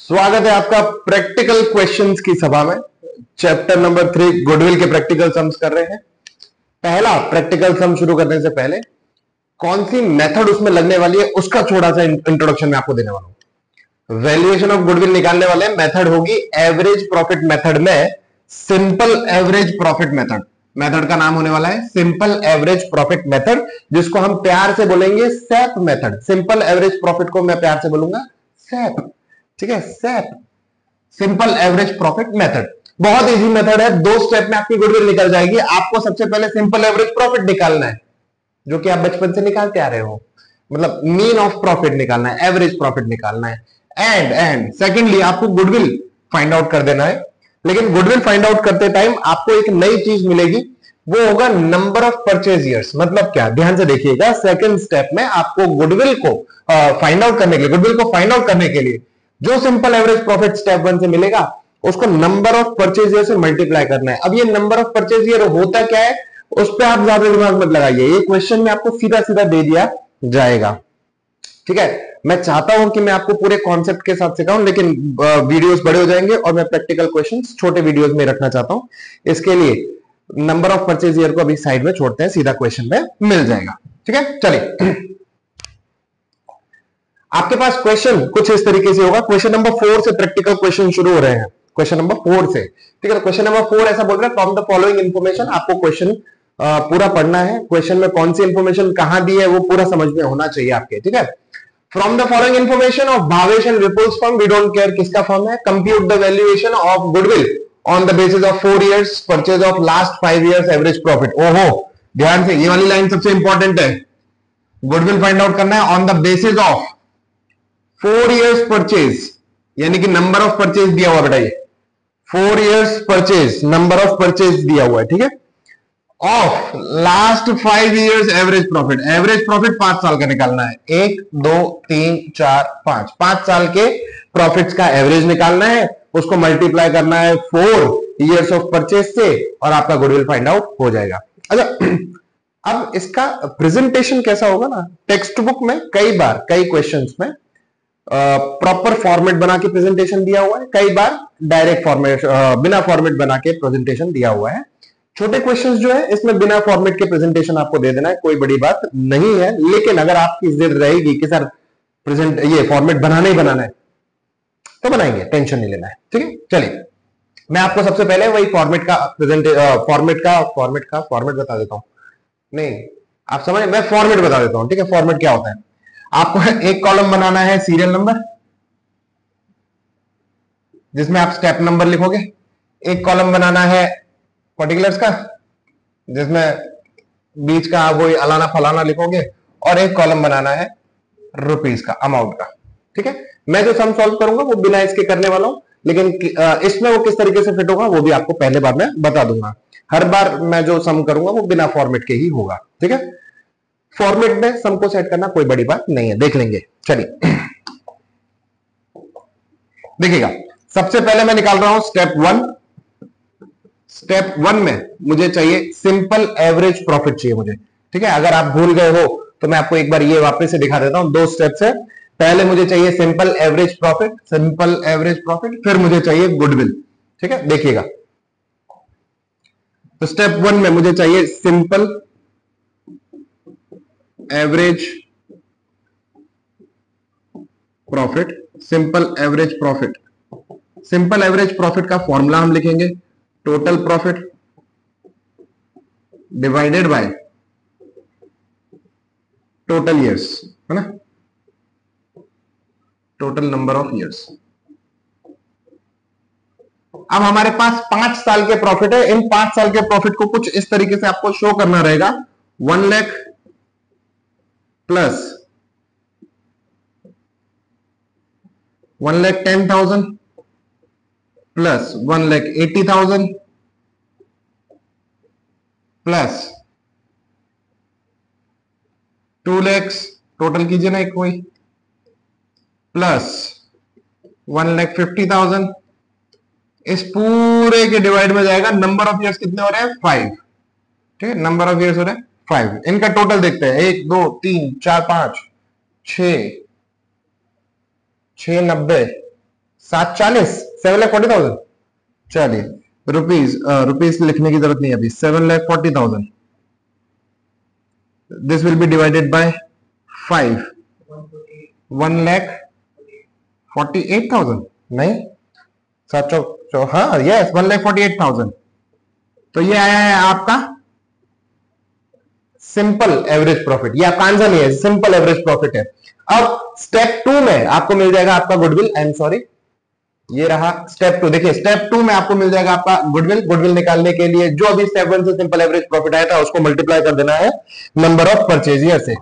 स्वागत है आपका प्रैक्टिकल क्वेश्चंस की सभा में। चैप्टर नंबर 3 गुडविल के प्रैक्टिकल सम्स कर रहे हैं। पहला प्रैक्टिकल सम शुरू करने से पहले कौन सी मेथड उसमें लगने वाली है उसका थोड़ा सा इंट्रोडक्शन मैं आपको देने वाला हूं। वैल्यूएशन ऑफ गुडविल निकालने वाले मेथड होगी एवरेज प्रॉफिट मेथड में simple average profit method. Method का नाम होने वाला है सिंपल एवरेज प्रॉफिट मेथड, जिसको हम प्यार से बोलेंगे SAP method. Simple average profit को मैं प्यार से बोलूंगा सैप। ठीक है, SAP, simple average profit method. बहुत इजी मेथड है, 2 स्टेप में आपकी गुडविल निकल जाएगी। आपको सबसे पहले सिंपल एवरेज प्रॉफिट निकालना है, जो कि आप बचपन से निकालते आ रहे हो, मतलब मीन ऑफ प्रॉफिट निकालना है, एवरेज प्रॉफिट निकालना है। एंड सेकेंडली आपको गुडविल फाइंड आउट कर देना है। लेकिन गुडविल फाइंड आउट करते टाइम आपको एक नई चीज मिलेगी, वो होगा नंबर ऑफ परचेज ईयर्स। मतलब क्या, ध्यान से देखिएगा। सेकंड स्टेप में आपको गुडविल को फाइंड आउट करने के लिए, गुडविल को फाइंड आउट करने के लिए जो सिंपल एवरेज प्रॉफिट स्टेप 1 से मिलेगा उसको नंबर ऑफ परचेज ईयर से मल्टीप्लाई करना है। अब ये नंबर ऑफ परचेज ईयर होता क्या है उस पर आप ज्यादा दिमाग मत लगाइए, ये क्वेश्चन में आपको सीधा सीधा दे दिया जाएगा। ठीक है, मैं चाहता हूं कि मैं आपको पूरे कॉन्सेप्ट के साथ सिखाऊं, लेकिन वीडियोस बड़े हो जाएंगे और मैं प्रैक्टिकल क्वेश्चंस छोटे वीडियोस में रखना चाहता हूं। इसके लिए नंबर ऑफ परचेज ईयर को अभी साइड में छोड़ते हैं, सीधा क्वेश्चन में मिल जाएगा। ठीक है, चलिए आपके पास क्वेश्चन कुछ इस तरीके से होगा। क्वेश्चन नंबर 4 से प्रैक्टिकल क्वेश्चन शुरू हो रहे हैं, क्वेश्चन नंबर 4 से। ठीक है, क्वेश्चन नंबर 4 ऐसा बोल रहा है फ्रॉम द फॉलोइंग इंफॉर्मेशन। आपको क्वेश्चन पूरा पढ़ना है, क्वेश्चन में कौन सी इंफॉर्मेशन कहां दी है वो पूरा समझ में होना चाहिए आपके। ठीक है, from the following information of Bhavesh and Vipul's firm, we don't care किसका फर्म है, compute the valuation of goodwill on the basis of 4 years purchase of last 5 years average profit. ओहो, ध्यान से, ये वाली लाइन सबसे इंपॉर्टेंट है। गुडविल फाइंड आउट करना है on the basis of 4 years purchase, यानी कि नंबर ऑफ परचेज दिया हुआ बेटा, ये 4 years purchase, number of purchase दिया हुआ है। ठीक है, of last 5 years average profit. Average profit 5 साल का निकालना है, 1 2 3 4 5, 5 साल के प्रॉफिट्स का एवरेज निकालना है, उसको मल्टीप्लाई करना है 4 इयर्स ऑफ परचेज से और आपका गुडविल फाइंड आउट हो जाएगा। अच्छा, अब इसका प्रेजेंटेशन कैसा होगा ना, टेक्स्ट बुक में कई बार कई क्वेश्चंस में प्रॉपर फॉर्मेट बना के प्रेजेंटेशन दिया हुआ है, कई बार डायरेक्ट फॉर्मेट बिना फॉर्मेट बना के प्रेजेंटेशन दिया हुआ है। छोटे क्वेश्चंस जो है इसमें बिना फॉर्मेट के प्रेजेंटेशन आपको दे देना है, कोई बड़ी बात नहीं है। लेकिन अगर आपकी जिद रहेगी कि सर प्रेजेंट ये फॉर्मेट बनाना ही बनाना है तो बनाएंगे, टेंशन नहीं लेना है। ठीक है, चलिए मैं आपको सबसे पहले वही फॉर्मेट का फॉर्मेट बता देता हूं। नहीं, आप समझ, मैं फॉर्मेट बता देता हूं। ठीक है, फॉर्मेट क्या होता है, आपको एक कॉलम बनाना है सीरियल नंबर, जिसमें आप स्टेप नंबर लिखोगे। एक कॉलम बनाना है पर्टिकुलर्स का, जिसमें बीच का आप वही अलाना फलाना लिखोगे, और एक कॉलम बनाना है रुपीस का, अमाउंट का। ठीक है, मैं जो सम सॉल्व करूंगा वो बिना इसके करने वाला हूं, लेकिन इसमें वो किस तरीके से फिट होगा वो भी आपको पहले बार में बता दूंगा। हर बार मैं जो सम करूंगा वो बिना फॉर्मेट के ही होगा। ठीक है, फॉर्मेट में सम को सेट करना कोई बड़ी बात नहीं है, देख लेंगे। चलिए देखिएगा, सबसे पहले मैं निकाल रहा हूं स्टेप 1। स्टेप 1 में मुझे चाहिए सिंपल एवरेज प्रॉफिट चाहिए मुझे। ठीक है, अगर आप भूल गए हो तो मैं आपको एक बार ये वापस से दिखा देता हूं। 2 स्टेप्स है, पहले मुझे चाहिए simple average profit, simple average profit, फिर मुझे चाहिए गुडविल। ठीक है, देखिएगा, तो स्टेप 1 में मुझे चाहिए simple average profit, simple average profit. Simple average profit का फॉर्मूला हम लिखेंगे total profit divided by total years, है ना, टोटल नंबर ऑफ ईयर्स। अब हमारे पास 5 साल के प्रॉफिट है। इन 5 साल के प्रॉफिट को कुछ इस तरीके से आपको शो करना रहेगा, 1 lakh plus 1,10,000 plus 1,80,000 plus 2 lakh, total कीजिए ना एक कोई, प्लस 1,50,000। इस पूरे के डिवाइड में जाएगा, नंबर ऑफ ईयर्स कितने हो रहे हैं, 5। ठीक है, नंबर ऑफ ईयर्स हो रहे हैं 5। इनका टोटल देखते हैं, 1 2 3 4 5 6 6 90 740, 7,40,000। चलिए रुपीज लिखने की जरूरत नहीं है अभी। 7,40,000 this will be divided by 5, 1,48,000। नहीं, सात चौ हाँ यस, 1,48,000। तो ये आया है आपका सिंपल एवरेज प्रॉफिट। ये आपका आंसर नहीं है, सिंपल एवरेज प्रॉफिट है। अब स्टेप 2 में आपको मिल जाएगा आपका गुडविल। आई एम सॉरी, ये रहा स्टेप 2। देखिए स्टेप 2 में आपको मिल जाएगा आपका गुडविल। गुडविल निकालने के लिए जो अभी स्टेप 1 से सिंपल एवरेज प्रॉफिट आया था उसको मल्टीप्लाई कर देना है नंबर ऑफ परचेजियर से।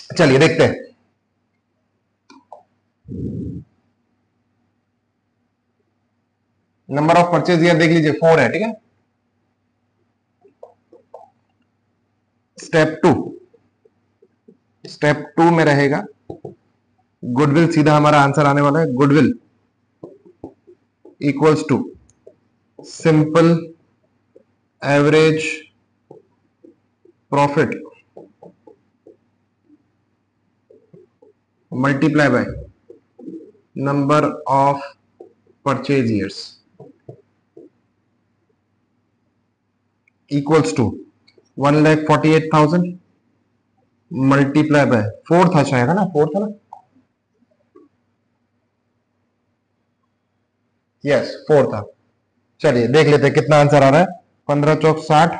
चलिए देखते हैं। नंबर ऑफ परचेजियर देख लीजिए 4 है, ठीक है। स्टेप 2 में रहेगा गुडविल। सीधा हमारा आंसर आने वाला है goodwill equals to simple average profit multiply by number of purchasers equals to 1,48,000 multiply by 4 था शायद, है ना, 4 था ना, यस 4 था। चलिए देख लेते हैं कितना आंसर आ रहा है। 15 चौक 60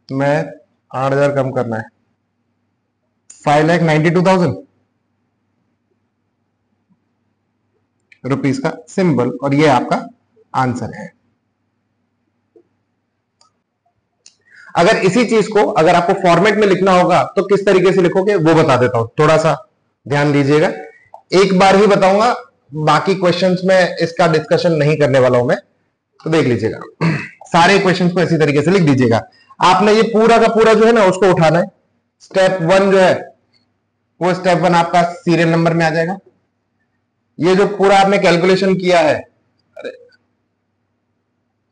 में 8,000 कम करना है, 5,92,000 रुपीज का सिंबल, और ये आपका आंसर है। अगर इसी चीज को अगर आपको फॉर्मेट में लिखना होगा तो किस तरीके से लिखोगे वो बता देता हूं, थोड़ा सा ध्यान दीजिएगा। एक बार ही बताऊंगा, बाकी क्वेश्चंस में इसका डिस्कशन नहीं करने वाला हूं मैं, तो देख लीजिएगा। सारे क्वेश्चंस को इसी तरीके से लिख दीजिएगा। आपने ये पूरा का पूरा जो है ना उसको उठाना है। स्टेप 1 जो है वो स्टेप 1 आपका सीरियल नंबर में आ जाएगा। ये जो पूरा आपने कैलकुलेशन किया है, अरे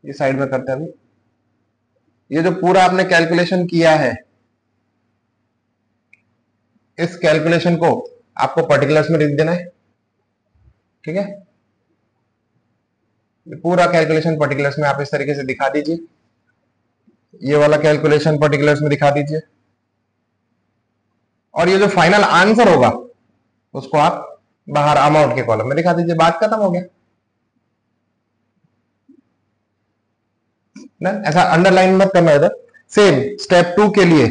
ये साइड में करते हैं अभी। ये जो पूरा आपने कैलकुलेशन किया है, इस कैलकुलेशन को आपको पर्टिकुलर्स में लिख देना है, ठीक है। पूरा कैलकुलेशन पर्टिकुलर्स में आप इस तरीके से दिखा दीजिए। ये वाला कैलकुलेशन पर्टिकुलर्स में दिखा दीजिए, और ये जो फाइनल आंसर होगा उसको आप बाहर अमाउंट के कॉलम में दिखा दीजिए। बात खत्म हो गया ना, ऐसा अंडरलाइन मत करना इधर। सेम स्टेप 2 के लिए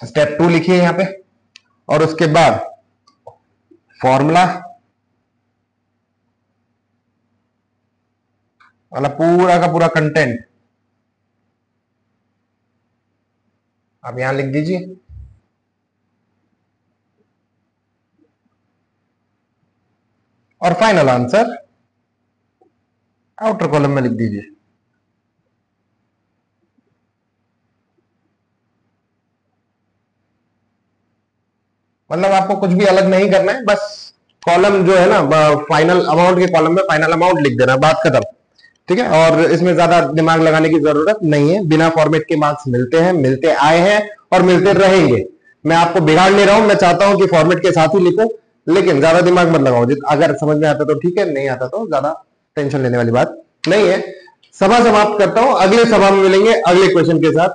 स्टेप 2 लिखिए यहां पे, और उसके बाद फॉर्मूला वाला पूरा का पूरा कंटेंट आप यहां लिख दीजिए। और फाइनल आंसर आउटर कॉलम में लिख दीजिए। मतलब आपको कुछ भी अलग नहीं करना है, बस कॉलम जो है ना फाइनल अमाउंट के कॉलम में फाइनल अमाउंट लिख देना, बात खत्म, ठीक है। और इसमें ज्यादा दिमाग लगाने की जरूरत नहीं है। बिना फॉर्मेट के मार्क्स मिलते हैं, मिलते आए हैं और मिलते रहेंगे। मैं आपको बिगाड़ नहीं रहा हूं, मैं चाहता हूं कि फॉर्मेट के साथ ही लिखो, लेकिन ज्यादा दिमाग मत लगाओ। अगर समझ में आता तो ठीक है, नहीं आता तो ज्यादा टेंशन लेने वाली बात नहीं है। सभा समाप्त करता हूं, अगले सभा में मिलेंगे अगले क्वेश्चन के साथ।